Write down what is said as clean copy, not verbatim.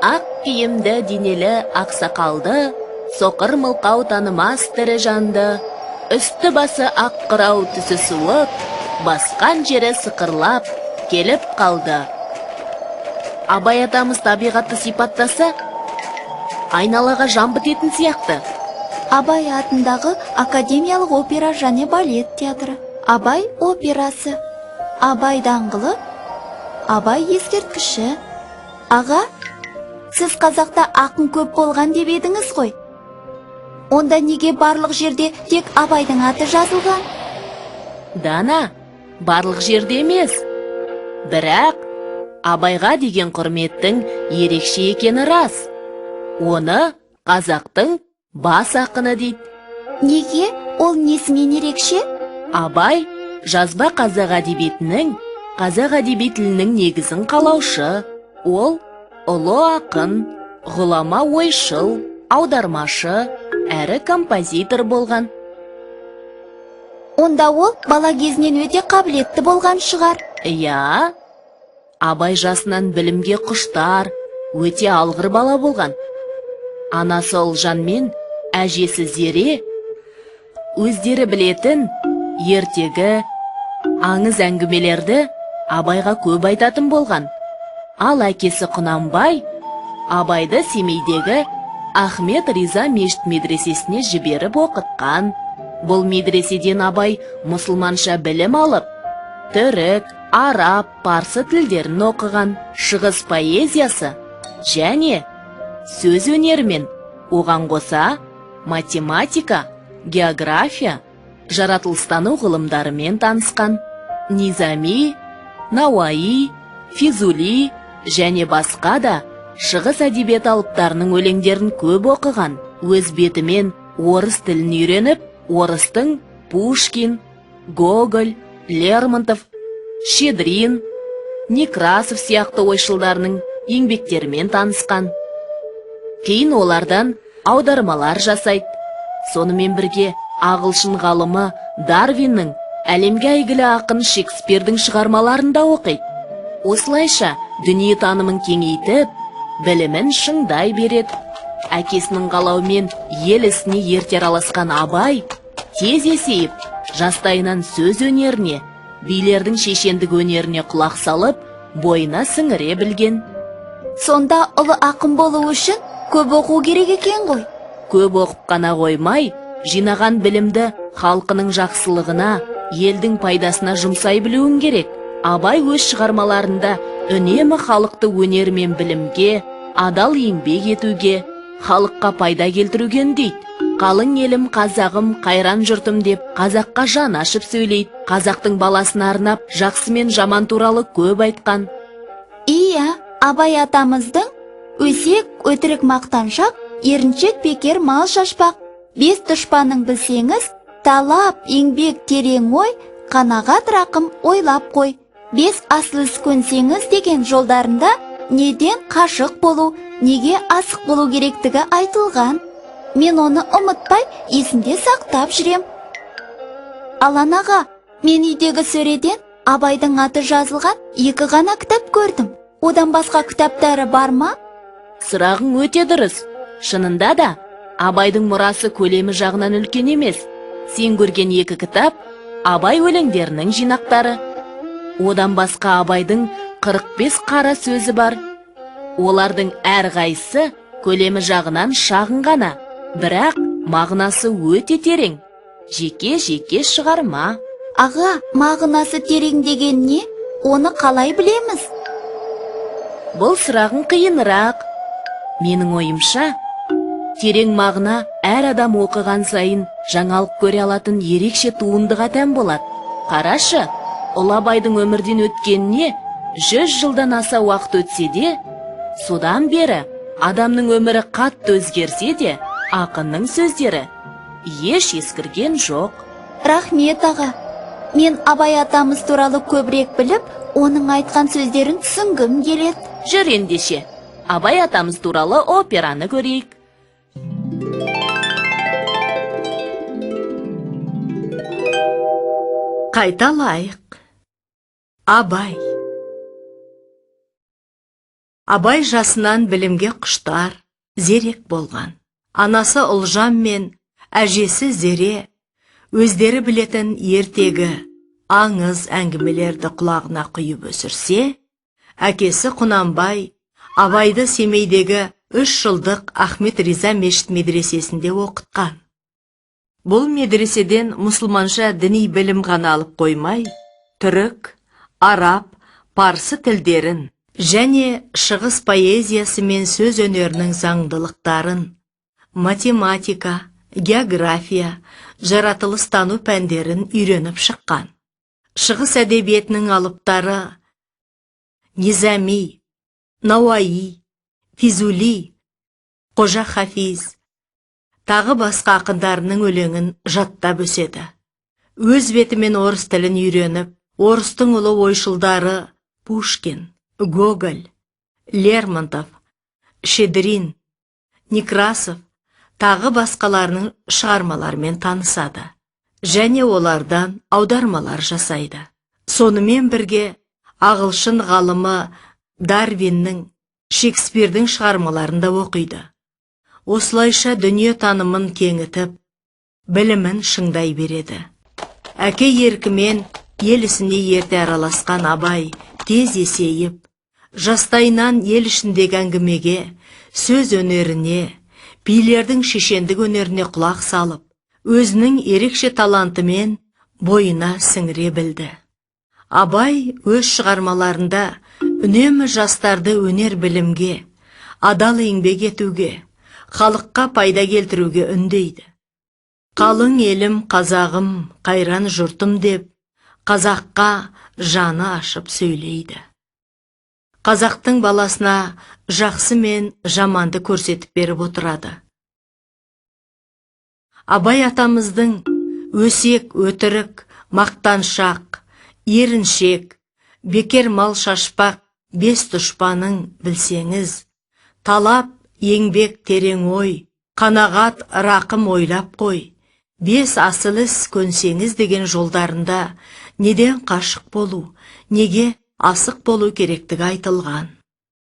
ақ киімді денелі ақсақалды, соқыр мылқау танымас тірі жанды, үсті басы ақ қырау түсі суық, басқан жері сықырлап келіп қалды. Абай атамыз табиғатты сипаттаса, айналаға жан бітетін сияқты. Абай атындағы академиялық опера және балет театры, Абай операсы, Абай даңғылы, Абай ескерткіші. Аға, сіз қазақта ақын көп болған деп едіңіз ғой. Онда неге барлық жерде тек Абайдың аты жазылған? Дана, барлық жерде емес. Бірақ Абайға деген құрметтің ерекше екені рас. Оны қазақтың бас ақыны дейді. Неге? Ол несімен ерекше? Абай жазба қазақ әдебиетінің, қазақ әдеби тілінің негізін қалаушы. Ол ұлы ақын, ғұлама ойшыл, аудармашы, әрі композитор болған. Онда ол бала кезінен өте қабілетті болған шығар. Иә, Абай жасынан білімге құштар, өте алғыр бала болған. Анасы Ұлжан мен әжесі Зере өздері білетін ертегі, аңыз әңгімелерді Абайға көп айтатын болған. Ал әкесі Құнанбай Абайды Семейдегі Ахмет Риза мешіт медресесіне жіберіп оқытқан. Бұл медреседен Абай мұсылманша білім алып, түрік, араб, парсы тілдерін оқыған. Шығыс поэзиясы және сөз өнерімен, оған қоса математика, география, жаратылыстану ғылымдарымен танысқан. Низами, Науаи, Физули және басқа да шығыс әдебиет алыптарының өлеңдерін көп оқыған. Өз бетімен орыс тілін үйреніп, орыстың Пушкин, Гоголь, Лермонтов, Щедрин, Некрасов сияқты ойшылдарының еңбектерімен танысқан. Кейін олардан аудармалар жасайды. Сонымен бірге ағылшын ғалымы Дарвиннің, әлемге әйгілі ақын Шекспирдің шығармаларын да оқиды. Осылайша дүние танымын кеңейтіп, білімін шыңдай береді. Әкесінің қалауымен ел ісіне ерте араласқан Абай тез есейіп, жастайынан сөз өнеріне, билердің шешендік өнеріне құлақ салып, бойына сіңіре білген. Сонда ұлы ақын болу үшін көп оқу керек екен ғой. Көп оқып қана қоймай, жинаған білімді халқының жақсылығына, елдің пайдасына жұмсай білуің керек. Абай өз шығармаларында үнемі халықты өнер мен білімге, адал еңбек етуге, халыққа пайда келтіруген дейді. Қалың елім қазағым, қайран жұртым деп қазаққа жан ашып сөйлейді. Қазақтың баласына арнап, жақсы мен жаман туралы көп айтқан. Иә, Абай атамыздың өсек, өтірік мақтаншақ, еріншек бекер мал шашпақ, бес дұшпаның білсеңіз, талап, еңбек, терең ой, қанағат рақым ойлап қой. Бес асыл іс көнсеңіз деген жолдарында неден қашық болу, неге асық болу керектігі айтылған. Мен оны ұмытпай, есімде сақтап жүрем. Алан аға, мен үйдегі сөреден Абайдың аты жазылған 2 ғана кітап көрдім. Одан басқа кітаптары бар ма? Сұрағың өте дұрыс. Шынында да, Абайдың мұрасы көлемі жағынан үлкен емес. Сен көрген 2 кітап Абай өлеңдерінің жинақтары. Одан басқа Абайдың 45 қара сөзі бар. Олардың әрқайсысы көлемі жағынан шағын ғана, бірақ мағынасы өте терең. Жеке-жеке шығарма. Аға, мағынасы терең деген не? Оны қалай білеміз? Бұл сұрағың қиынырақ. Менің ойымша, терең мағына әр адам оқыған сайын жаңалық көре алатын ерекше туындыға тән болады. Қарашы, Ұлы Абайдың өмірден өткеніне 100 жылдан аса уақыт өтсе де, содан бері адамның өмірі қатты өзгерсе де, ақынның сөздері еш ескірген жоқ. Рахмет аға. Мен Абай атамыз туралы көбірек біліп, оның айтқан сөздерін түсінгім келеді. Жүр ендеше, Абай атамыз туралы операны көрейік. Қайталайық. Абай Абай жасынан білімге құштар, зерек болған. Анасы Ұлжан мен әжесі Зере өздері білетін ертегі, аңыз әңгімелерді құлағына құйып өсірсе, әкесі Құнанбай Абайды Семейдегі 3 жылдық Ахмет Риза мешіт медресесінде оқытқан. Бұл медреседен мұсылманша діни білім ғана алып қоймай, түрік, араб, парсы тілдерін және шығыс поэзиясы мен сөз өнерінің заңдылықтарын, математика, география, жаратылыстану пәндерін үйреніп шыққан. Шығыс әдебиетінің алыптары Низами, Науаи, Физули, Қожа Хафиз, тағы басқа ақындарының өлеңін жаттап өседі. Өз бетімен орыс тілін үйреніп, орыстың ұлы ойшылдары Пушкин, Гоголь, Лермонтов, Щедрин, Некрасов, тағы басқаларының шығармаларымен танысады. Және олардан аудармалар жасайды. Сонымен бірге ағылшын ғалымы Дарвиннің, Шекспирдің шығармаларында оқиды. Осылайша дүние танымын кеңітіп, білімін шыңдай береді. Әке еркімен ел ісіне ерте араласқан Абай тез есейіп, жастайынан ел ішіндегі әңгімеге, сөз өнеріне, билердің шешендік өнеріне құлақ салып, өзінің ерекше талантымен бойына сіңіре білді. Абай өз шығармаларында үнемі жастарды өнер білімге, адал еңбек етуге, халыққа пайда келтіруге үндейді. Қалың елім қазағым, қайран жұртым деп, қазаққа жаны ашып сөйлейді. Қазақтың баласына жақсы мен жаманды көрсетіп беріп отырады. Абай атамыздың өсек, өтірік, мақтаншақ, еріншек, бекер мал шашпақ 5 дұшпаның білсеңіз, талап, еңбек терең ой, қанағат, рақым ойлап қой, 5 асыл іс көнсеңіз деген жолдарында неден қашық болу, неге асық болу керектігі айтылған.